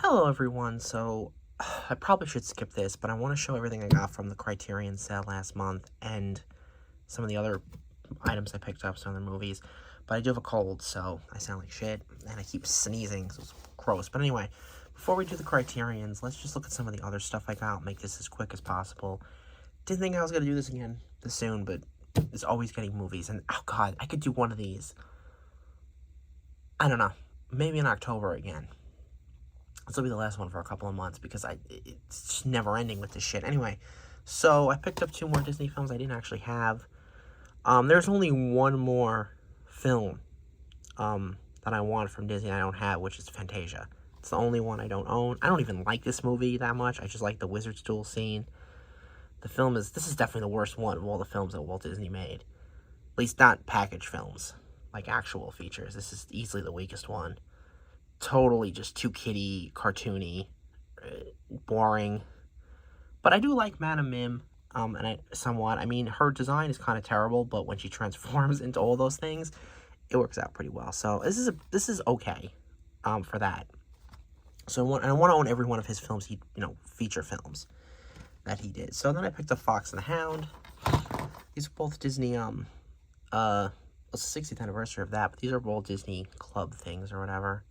Hello everyone, so I probably should skip this, but I want to show everything I got from the Criterion sale last month and some of the other items I picked up, some of the movies. But I do have a cold, so I sound like shit, and I keep sneezing, so it's gross. But anyway, before we do the Criterions, let's just look at some of the other stuff I got, make this as quick as possible. Didn't think I was going to do this again this soon, but it's always getting movies, and oh god, I could do one of these. I don't know, maybe in October again. This will be the last one for a couple of months because it's just never ending with this shit. Anyway, so I picked up 2 more Disney films I didn't actually have. There's only one more film that I want from Disney I don't have, which is Fantasia. It's the only one I don't own. I don't even like this movie that much. I just like the Wizard's Duel scene. This is definitely the worst one of all the films that Walt Disney made. At least not package films, like actual features. This is easily the weakest one. Totally just too kiddie, cartoony, boring. But I do like Madame Mim, somewhat. I mean, her design is kind of terrible, but when she transforms into all those things, it works out pretty well. So this is okay, for that. So I want to own every one of his films. Feature films that he did. So then I picked up Fox and the Hound. These are both Disney. It's the 60th anniversary of that, but these are both Disney Club things or whatever.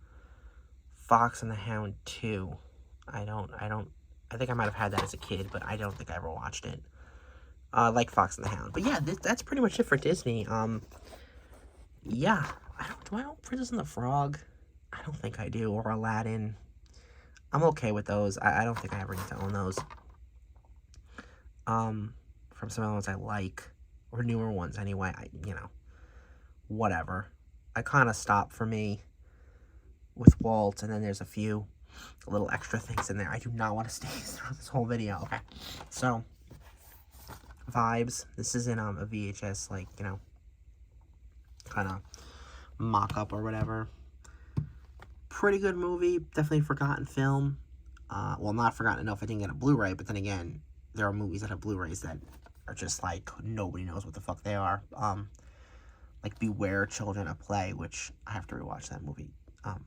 Fox and the Hound 2. I think I might have had that as a kid, but I don't think I ever watched it. I like Fox and the Hound. But yeah, that's pretty much it for Disney. Yeah. Do I own Princess and the Frog? I don't think I do. Or Aladdin. I'm okay with those. I don't think I ever need to own those. From some of the ones I like. Or newer ones anyway. Whatever. I kind of stopped for me with Walt, and then there's a few little extra things in there. I do not want to stay through this whole video. Okay, so Vibes. This is in a VHS, kind of mock-up or whatever. Pretty good movie. Definitely forgotten film. Well, not forgotten enough I didn't get a Blu-ray, but then again, there are movies that have Blu-rays that are just like nobody knows what the fuck they are. Like Beware Children of Play, which I have to rewatch that movie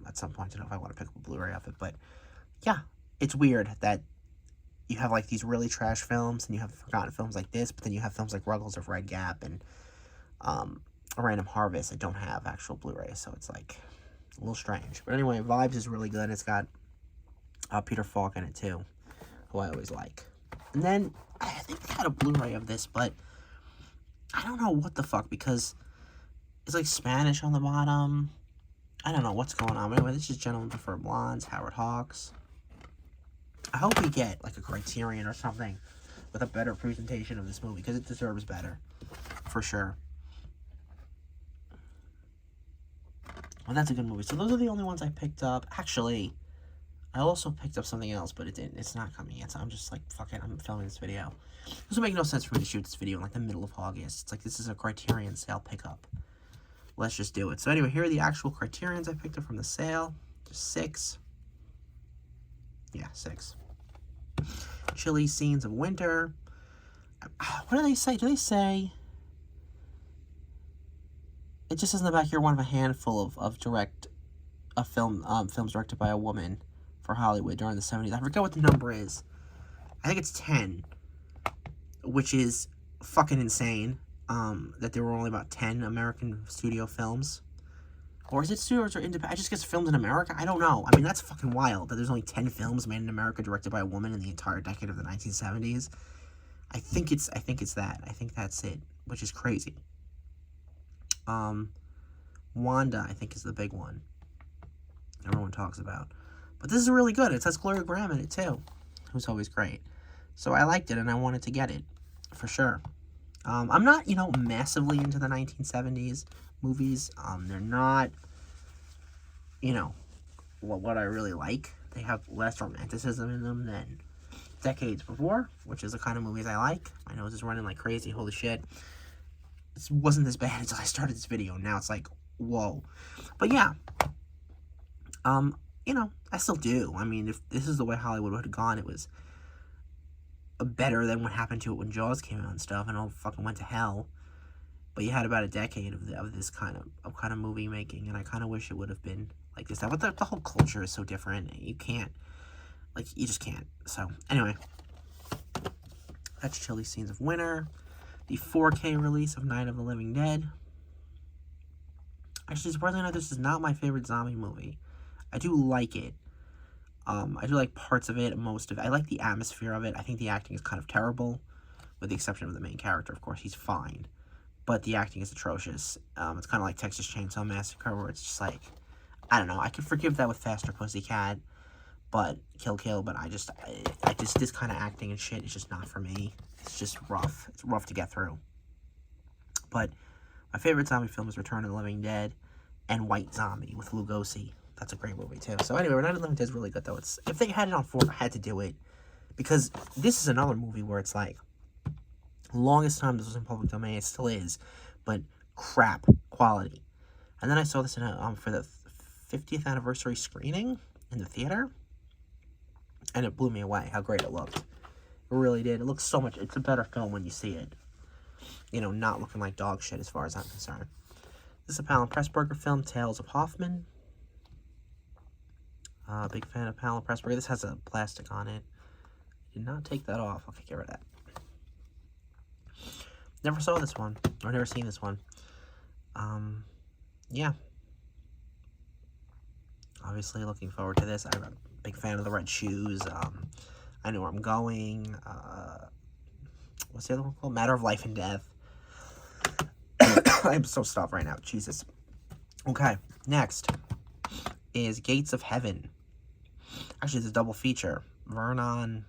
at some point to know if I want to pick up a Blu-ray of it. But yeah, it's weird that you have like these really trash films and you have forgotten films like this, but then you have films like Ruggles of Red Gap and A Random Harvest that don't have actual Blu-ray, so it's like a little strange. But anyway, Vibes is really good. It's got Peter Falk in it too, who I always like. And then I think they had a Blu-ray of this, but I don't know what the fuck, because it's like Spanish on the bottom. I don't know what's going on. But anyway, this is Gentlemen Prefer Blondes, Howard Hawks. I hope we get like a Criterion or something with a better presentation of this movie, because it deserves better, for sure. Well, that's a good movie. So those are the only ones I picked up. Actually, I also picked up something else, but it's not coming yet. So I'm just like, fuck it, I'm filming this video. This would make no sense for me to shoot this video in like the middle of August. It's like, this is a Criterion sale pickup. Let's just do it. So anyway, here are the actual Criterions I picked up from the sale. Just 6. Yeah, 6. Chilly Scenes of Winter. What do they say? Do they say... It just says in the back here, one of a handful of films directed by a woman for Hollywood during the 70s. I forget what the number is. I think it's 10. Which is fucking insane. That there were only about 10 American studio films. Or is it studios or independent? I just guess filmed in America? I don't know. I mean, that's fucking wild that there's only 10 films made in America directed by a woman in the entire decade of the 1970s. I think it's that. I think that's it, which is crazy. Wanda, I think, is the big one everyone talks about. But this is really good. It has Gloria Graham in it, too, who's always great. So I liked it, and I wanted to get it, for sure. I'm not, massively into the 1970s movies. They're not, what I really like. They have less romanticism in them than decades before, which is the kind of movies I like. My nose is running like crazy. Holy shit. It wasn't this bad until I started this video. Now it's like, whoa. But yeah. I still do. I mean, if this is the way Hollywood would have gone, it was better than what happened to it when Jaws came out and stuff, and all fucking went to hell. But you had about a decade of this kind of movie making, and I kind of wish it would have been like this, that. But the whole culture is so different. You can't, like, you just can't. So, anyway. That's Chilly Scenes of Winter. The 4K release of Night of the Living Dead. Actually, surprisingly enough, this is not my favorite zombie movie. I do like it. I do like parts of it, most of it. I like the atmosphere of it. I think the acting is kind of terrible, with the exception of the main character. Of course, he's fine. But the acting is atrocious. It's kind of like Texas Chainsaw Massacre, where it's just like, I don't know. I could forgive that with Faster Pussycat, but but I just, this kind of acting and shit is just not for me. It's just rough. It's rough to get through. But my favorite zombie film is Return of the Living Dead and White Zombie with Lugosi. That's a great movie, too. So anyway, Return of the Living Dead is really good, though. If they had it on 4, I had to do it. Because this is another movie where it's like, longest time this was in public domain, it still is, but crap quality. And then I saw this in for the 50th anniversary screening in the theater, and it blew me away how great it looked. It really did. It looks so much. It's a better film when you see it. You know, not looking like dog shit as far as I'm concerned. This is a Palin Pressburger film, Tales of Hoffman. Big fan of Palin Pressburger. This has a plastic on it. Did not take that off. Okay, get rid of that. Never saw this one. Or never seen this one. Yeah. Obviously looking forward to this. I'm a big fan of the Red Shoes. I Know Where I'm Going. What's the other one called? Matter of Life and Death. I'm so stuffed right now. Jesus. Okay, next is Gates of Heaven. Actually, it's a double feature. Vernon,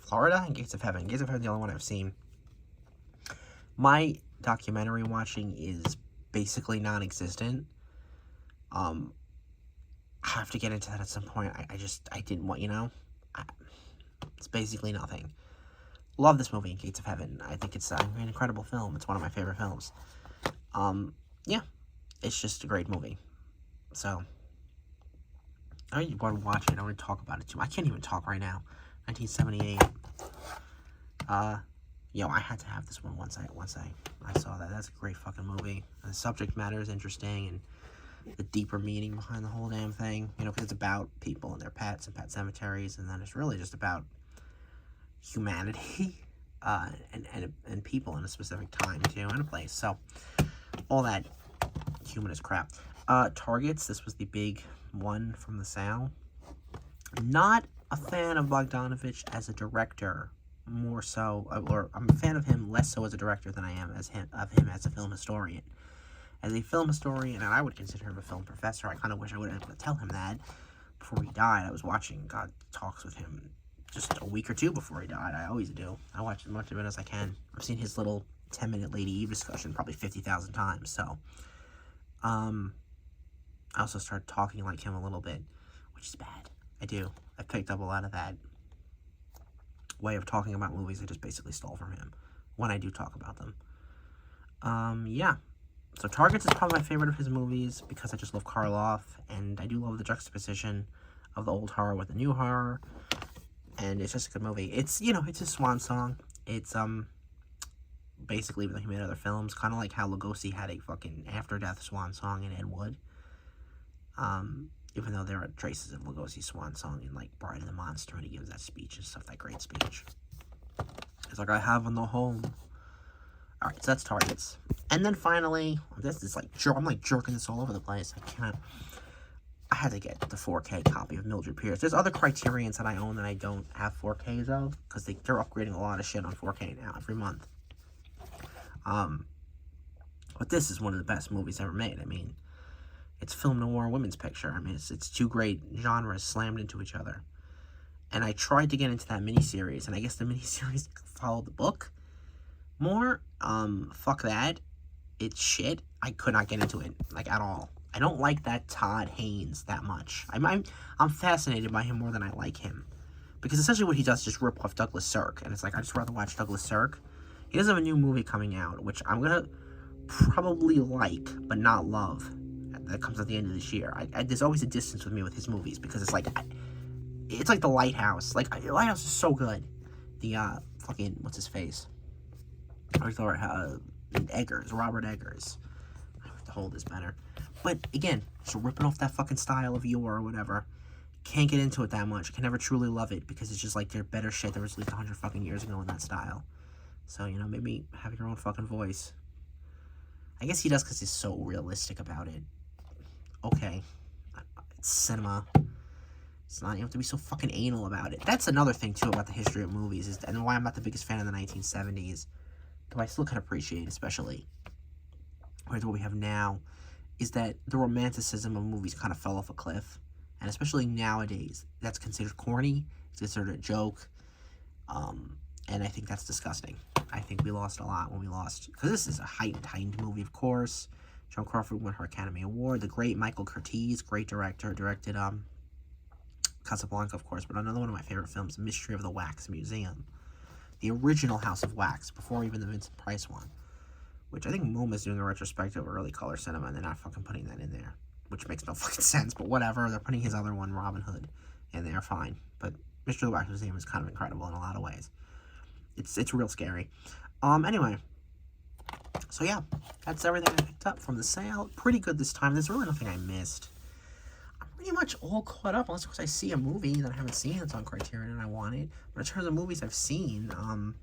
Florida, and Gates of Heaven. Gates of Heaven is the only one I've seen. My documentary watching is basically non-existent. I have to get into that at some point. I didn't want, you know. It's basically nothing. Love this movie, Gates of Heaven. I think it's an incredible film. It's one of my favorite films. Yeah. It's just a great movie. So, I want to watch it. I want to talk about it too. I can't even talk right now. 1978. I had to have this one once I saw that. That's a great fucking movie. And the subject matter is interesting, and the deeper meaning behind the whole damn thing. You know, because it's about people and their pets and pet cemeteries, and then it's really just about humanity and people in a specific time too, and a place. So all that humanist crap. Targets. This was the big one from the Sal. Not a fan of Bogdanovich as a director, more so, or I'm a fan of him less so as a director than I am as him as a film historian. As a film historian, and I would consider him a film professor. I kind of wish I would have been able to tell him that before he died. I was watching God Talks with him just a week or two before he died. I always do. I watch as much of it as I can. I've seen his little 10-minute Lady Eve discussion probably 50,000 times. So, I also started talking like him a little bit, which is bad. I do. I picked up a lot of that way of talking about movies I just basically stole from him when I do talk about them. Yeah. So Targets is probably my favorite of his movies because I just love Karloff, and I do love the juxtaposition of the old horror with the new horror, and it's just a good movie. It's, you know, it's a swan song. It's, basically when he made other films, kind of like how Lugosi had a fucking after-death swan song in Ed Wood. Even though there are traces of Lugosi's swan song in, like, Bride of the Monster, and he gives that speech and stuff, that great speech. It's like, I have no home. Alright, so that's Targets. And then finally, this is like, I'm like jerking this all over the place. I had to get the 4K copy of Mildred Pierce. There's other Criterions that I own that I don't have 4Ks of, because they're upgrading a lot of shit on 4K now, every month. But this is one of the best movies ever made. I mean, it's film noir women's picture. I mean, it's two great genres slammed into each other. And I tried to get into that miniseries, and I guess the miniseries followed the book more. Fuck that. It's shit. I could not get into it, like, at all. I don't like that Todd Haynes that much. I'm fascinated by him more than I like him. Because essentially what he does is just rip off Douglas Sirk. And it's like, I'd just rather watch Douglas Sirk. He does have a new movie coming out, which I'm going to probably like, but not love. That comes at the end of this year. There's always a distance with me with his movies. Because it's like, it's like The Lighthouse. Like, The Lighthouse is so good. The, fucking, what's his face? Eggers, Robert Eggers. I have to hold this better. But again, just ripping off that fucking style of yore or whatever. Can't get into it that much. Can never truly love it because it's just like they're better shit that was released 100 fucking years ago in that style. So, you know, maybe have your own fucking voice. I guess he does because he's so realistic about it. Okay. It's cinema. It's not, you have to be so fucking anal about it. That's another thing, too, about the history of movies, is, and why I'm not the biggest fan of the 1970s, though I still can appreciate, especially compared to what we have now, is that the romanticism of movies kind of fell off a cliff. And especially nowadays, that's considered corny, it's considered a joke, and I think that's disgusting. I think we lost a lot when we lost, because this is a heightened movie, of course. Joan Crawford won her Academy Award. The great Michael Curtiz, great director, directed Casablanca, of course, but another one of my favorite films, Mystery of the Wax Museum. The original House of Wax, before even the Vincent Price one, which I think MoMA's doing a retrospective of early color cinema, and they're not fucking putting that in there, which makes no fucking sense, but whatever. They're putting his other one, Robin Hood, in there, fine. But Mystery of the Wax Museum is kind of incredible in a lot of ways. It's real scary. Anyway, so yeah, that's everything I picked up from the sale. Pretty good this time. There's really nothing I missed. I'm pretty much all caught up, unless of course I see a movie that I haven't seen that's on Criterion and I want it. But in terms of movies I've seen, well,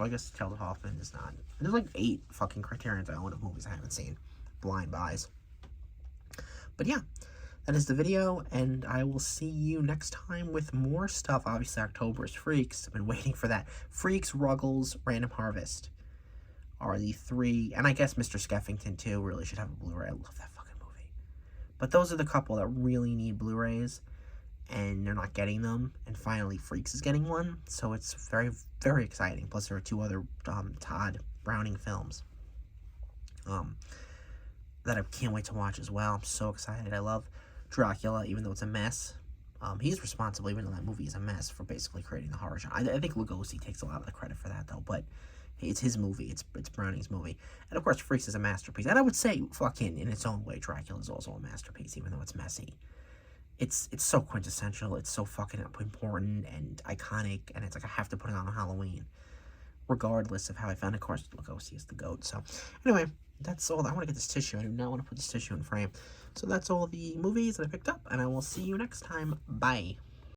I guess Kelda Hoffman is not. There's like 8 fucking Criterions I own of movies I haven't seen. Blind buys. But yeah, that is the video, and I will see you next time with more stuff. Obviously, October is Freaks. I've been waiting for that. Freaks, Ruggles, Random Harvest are the 3, and I guess Mr. Skeffington, too, really should have a Blu-ray. I love that fucking movie. But those are the couple that really need Blu-rays, and they're not getting them, and finally Freaks is getting one, so it's very, very exciting. Plus, there are 2 other Todd Browning films that I can't wait to watch as well. I'm so excited. I love Dracula, even though it's a mess. He's responsible, even though that movie is a mess, for basically creating the horror genre. I think Lugosi takes a lot of the credit for that, though, but it's his movie. It's Browning's movie. And, of course, Freaks is a masterpiece. And I would say, fucking, in its own way, Dracula is also a masterpiece, even though it's messy. It's so quintessential. It's so fucking important and iconic, and it's like I have to put it on Halloween, regardless of how I found it. Of course, Lugosi is the GOAT. So, anyway, that's all. I want to get this tissue. I do not want to put this tissue in frame. So that's all the movies that I picked up, and I will see you next time. Bye.